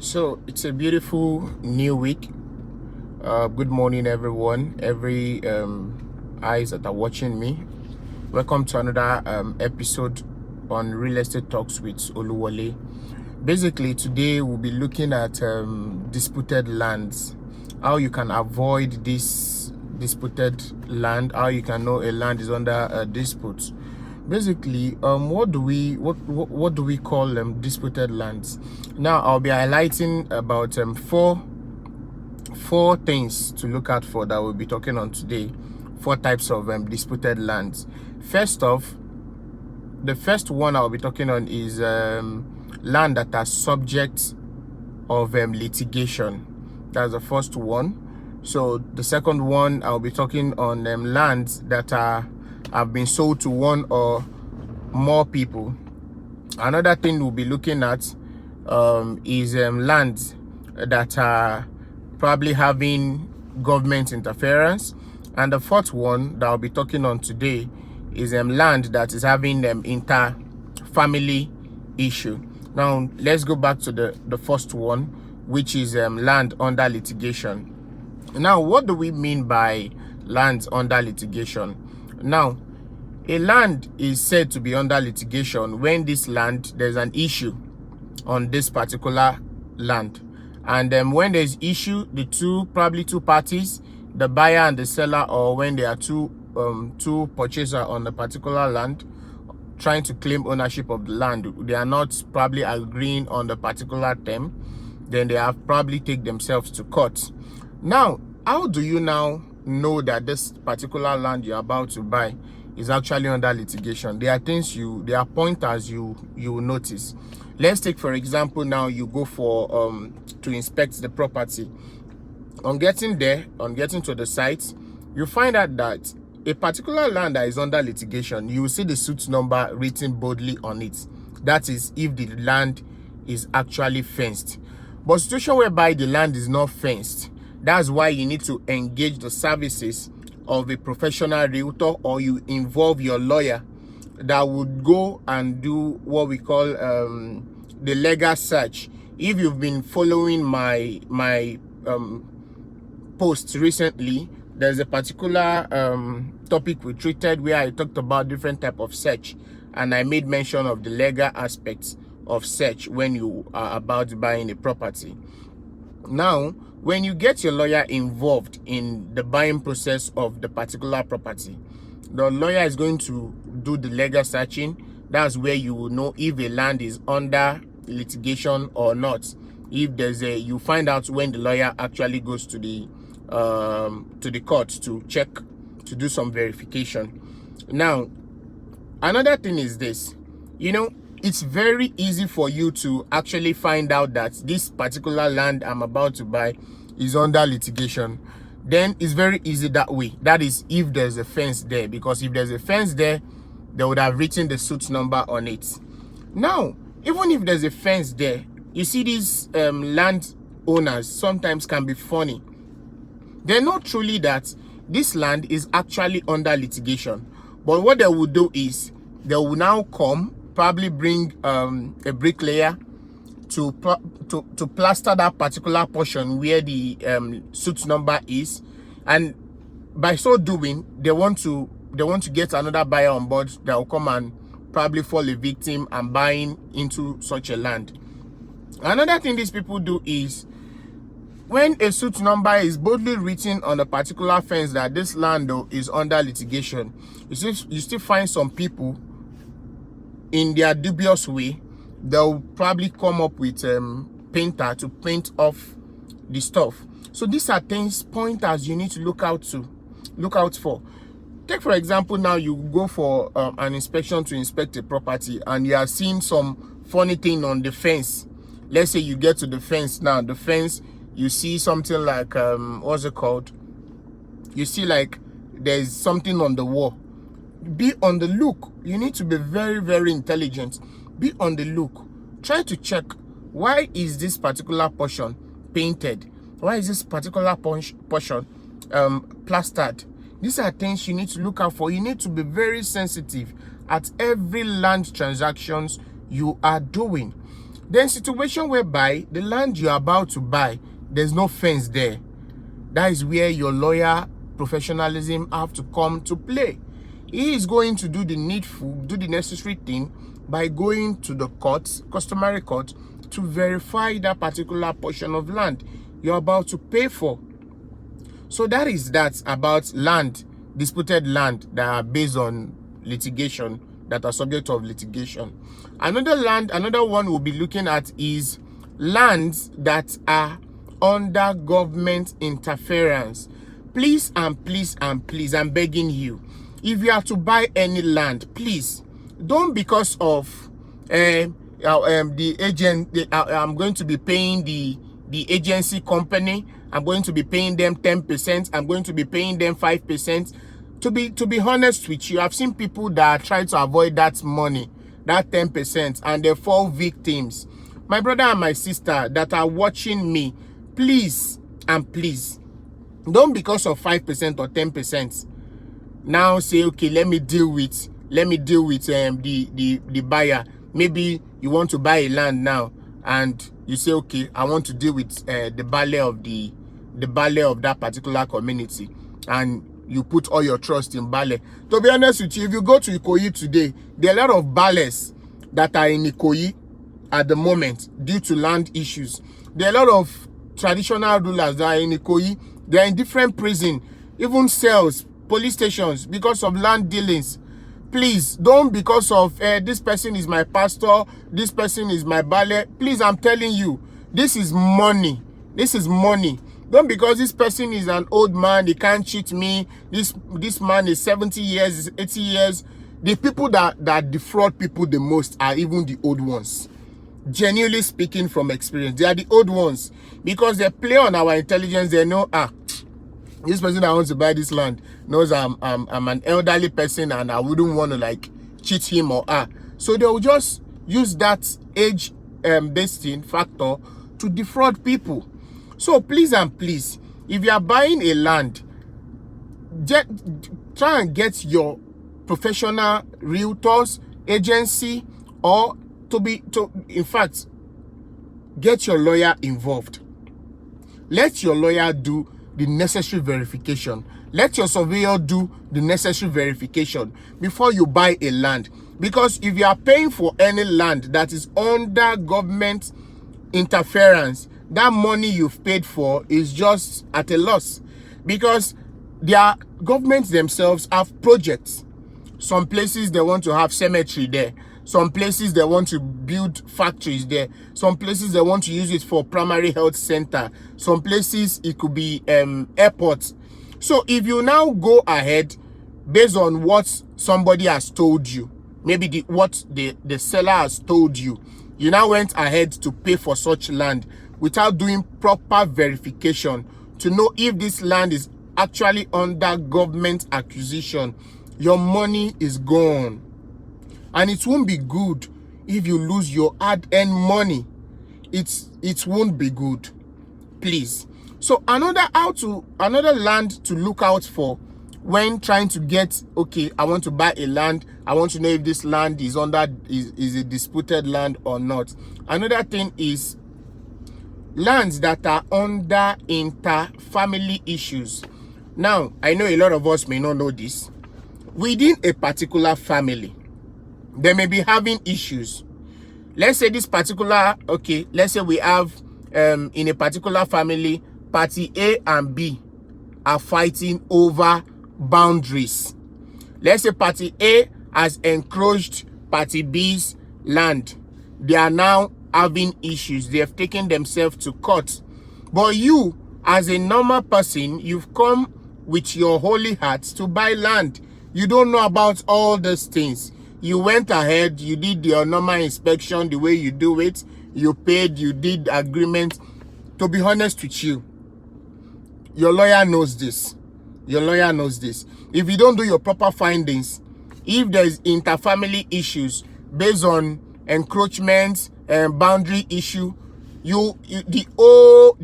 So it's a beautiful new week. Good morning, everyone. Every eyes that are watching me. Welcome to another episode on Real Estate Talks with Oluwole. Basically, today we'll be looking at disputed lands. How you can avoid this disputed land. How you can know a land is under a dispute. Basically, what do we call disputed lands? Now I'll be highlighting about four things to look out for that we'll be talking on today. Four types of disputed lands. First off, the first one I'll be talking on is land that are subject of litigation. That's the first one. So the second one I'll be talking on lands that have been sold to one or more people. Another thing we'll be looking at is lands that are probably having government interference. And the fourth one that I'll be talking on today is land that is having inter-family issue. Now let's go back to the first one, which is land under litigation. Now, what do we mean by lands under litigation? Now, a land is said to be under litigation when this land, there's an issue on this particular land. And when there's issue, probably two parties, the buyer and the seller, or when there are two purchaser on a particular land trying to claim ownership of the land, they are not probably agreeing on the particular term, then they have probably take themselves to court. Now, how do you now know that this particular land you're about to buy is actually under litigation? There are things there are pointers you will notice. Let's take, for example, now you go for to inspect the property. On getting to the site, you find out that a particular land that is under litigation, you will see the suit number written boldly on it. That is if the land is actually fenced. But situation whereby the land is not fenced, that's why you need to engage the services of a professional realtor, or you involve your lawyer that would go and do what we call the legal search. If you've been following my posts recently, there's a particular topic we treated where I talked about different type of search, and I made mention of the legal aspects of search when you are about buying a property. Now, when you get your lawyer involved in the buying process of the particular property, the lawyer is going to do the legal searching. That's where you will know if a land is under litigation or not. If there's you find out when the lawyer actually goes to the court to check, to do some verification. Now, another thing is this, it's very easy for you to actually find out that this particular land I'm about to buy is under litigation. Then it's very easy that way. That is if there's a fence there, because if there's a fence there, they would have written the suit number on it. Now, even if there's a fence there, you see these land owners sometimes can be funny. They know truly that this land is actually under litigation, but what they will do is they will now come, probably bring a bricklayer to plaster that particular portion where the suit number is, and by so doing they want to get another buyer on board that will come and probably fall a victim and buying into such a land. Another thing these people do is, when a suit number is boldly written on a particular fence that this land is under litigation, you still find some people in their dubious way, they'll probably come up with painter to paint off the stuff. So these are pointers you need to look out for. Take, for example, now you go for an inspection to inspect a property, and you are seeing some funny thing on the fence. Let's say you get to the fence. Now the fence, you see something like what's it called? You see like there's something on the wall. Be on the look. You need to be very, very intelligent. Be on the look. Try to check, why is this particular portion painted? Why is this particular portion plastered? These are things you need to look out for. You need to be very sensitive at every land transactions you are doing. Then situation whereby the land you're about to buy, there's no fence there. That is where your lawyer professionalism have to come to play. He is going to do the needful, do the necessary thing by going to the court, customary court, to verify that particular portion of land you're about to pay for. So that is that about land, disputed land that are based on litigation, that are subject of litigation. Another one we'll be looking at is lands that are under government interference. Please and please and please, I'm begging you, if you are to buy any land, please don't, because of the agent, I'm going to be paying the agency company, I'm going to be paying them 10%, I'm going to be paying them 5%. To be honest with you, I've seen people that try to avoid that money, that 10%, and they fall victims. My brother and my sister that are watching me, please and please, don't, because of 5% or 10%, now say, okay, let me deal with the buyer. Maybe you want to buy a land now, and you say, okay, I want to deal with the ballet of that particular community, and you put all your trust in ballet. To be honest with you, if you go to Ikoyi today, there are a lot of ballets that are in Ikoyi at the moment due to land issues. There are a lot of traditional rulers that are in Ikoyi. They are in different prisons, even cells, police stations, because of land dealings. Please don't, because of this person is my pastor, this person is my ballet. Please, I'm telling you, this is money. This is money. Don't, because this person is an old man, he can't cheat me. This man is 70 years, is 80 years. The people that defraud people the most are even the old ones. Genuinely speaking, from experience, they are the old ones, because they play on our intelligence. They know, this person that wants to buy this land knows I'm an elderly person and I wouldn't want to like cheat him or her. So they will just use that age based factor to defraud people. So please and please, if you are buying a land, try and get your professional realtors, agency, or in fact, get your lawyer involved. Let your lawyer do the necessary verification. Let your surveyor do the necessary verification before you buy a land. Because if you are paying for any land that is under government interference, that money you've paid for is just at a loss, because their governments themselves have projects. Some places they want to have cemetery there. Some places they want to build factories there. Some places they want to use it for primary health center. Some places it could be airports. So if you now go ahead based on what somebody has told you, maybe what the seller has told you, you now went ahead to pay for such land without doing proper verification to know if this land is actually under government acquisition, your money is gone. And it won't be good if you lose your hard-earned money. It won't be good. Please. So another land to look out for when trying to get, okay, I want to buy a land, I want to know if this land is a disputed land or not. Another thing is lands that are under inter-family issues. Now, I know a lot of us may not know this. Within a particular family, they may be having issues. Let's say this particular, okay, let's say we have in a particular family, party A and B are fighting over boundaries. Let's say party A has encroached party B's land. They are now having issues. They have taken themselves to court. But you, as a normal person, you've come with your holy heart to buy land. You don't know about all these things. You went ahead, you did your normal inspection the way you do it. You paid, you did agreement. To be honest with you, your lawyer knows this. Your lawyer knows this. If you don't do your proper findings, if there's interfamily issues based on encroachments and boundary issue, the whole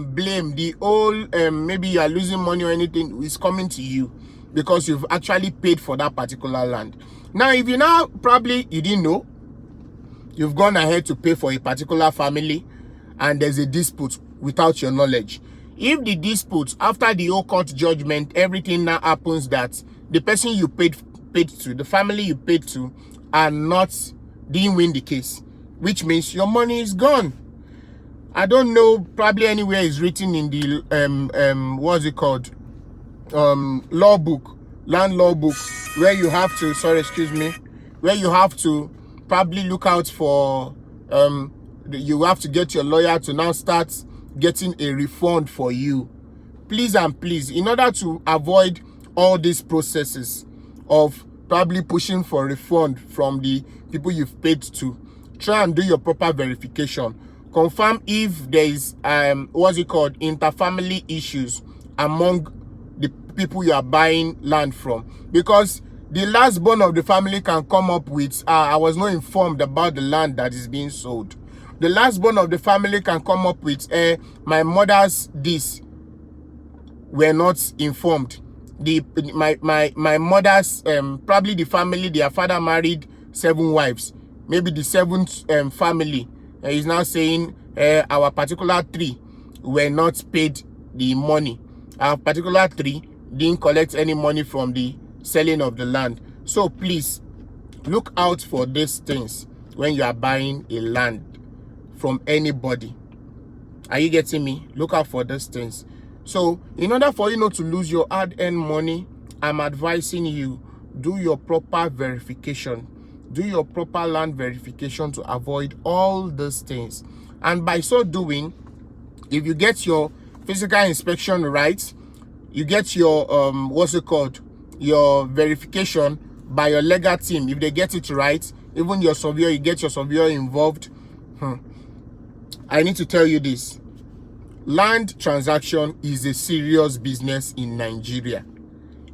blame, the whole maybe you are losing money or anything is coming to you because you've actually paid for that particular land. Now, if you now probably you didn't know, You've gone ahead to pay for a particular family and there's a dispute without your knowledge. If the dispute, after the whole court judgment, everything now happens that the person you paid to, the family you paid to, didn't win the case, which means your money is gone. I don't know, probably anywhere is written in the what's it called? Law book, land law book, where you have to, where you have to probably look out for you have to get your lawyer to now start getting a refund for you. Please and please, in order to avoid all these processes of probably pushing for refund from the people you've paid to, try and do your proper verification. Confirm if there is interfamily issues among the people you are buying land from, because the last born of the family can come up with I was not informed about the land that is being sold. The last born of the family can come up with my mother's this were not informed. My mother's probably the family, their father married 7 wives. Maybe the 7th family is now saying our particular 3 were not paid the money. Our particular 3 didn't collect any money from the selling of the land. So please look out for these things when you are buying a land from anybody. Are you getting me? Look out for these things. So in order for you not to lose your hard-earned money, I'm advising you, do your proper verification. Do your proper land verification to avoid all these things. And by so doing, if you get your physical inspection right, you get your your verification by your legal team. If they get it right, even your surveyor, you get your surveyor involved. I need to tell you this. Land transaction is a serious business in Nigeria.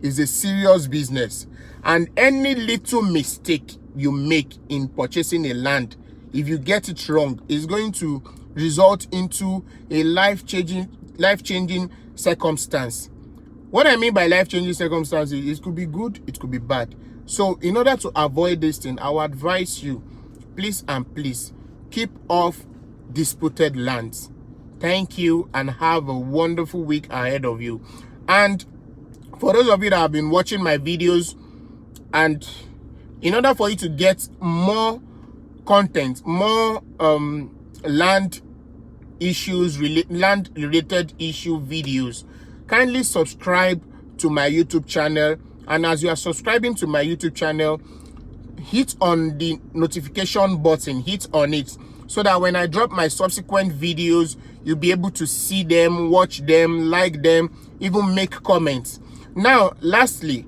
It's a serious business. And any little mistake you make in purchasing a land, if you get it wrong, is going to result into a life-changing circumstance. What I mean by life-changing circumstances, it could be good, it could be bad. So in order to avoid this thing, I would advise you, please and please, keep off disputed lands. Thank you and have a wonderful week ahead of you. And for those of you that have been watching my videos, and in order for you to get more content, more land related issue videos, kindly subscribe to my YouTube channel. And as you are subscribing to my YouTube channel, hit on the notification button, hit on it, so that when I drop my subsequent videos, you'll be able to see them, watch them, like them, even make comments. Now, lastly,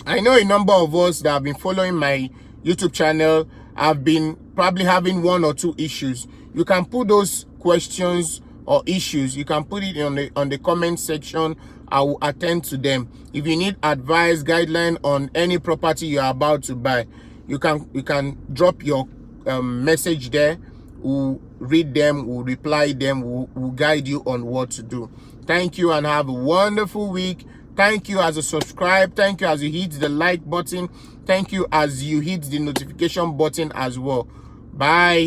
I know a number of us that have been following my YouTube channel have been probably having 1 or 2 issues. You can put those questions or issues, you can put it on the comment section. I will attend to them. If you need advice, guideline on any property you are about to buy, you can drop your message there. We'll read them, we'll reply them, we'll guide you on what to do. Thank you and have a wonderful week. Thank you as you subscribe. Thank you as you hit the like button. Thank you as you hit the notification button as well. Bye.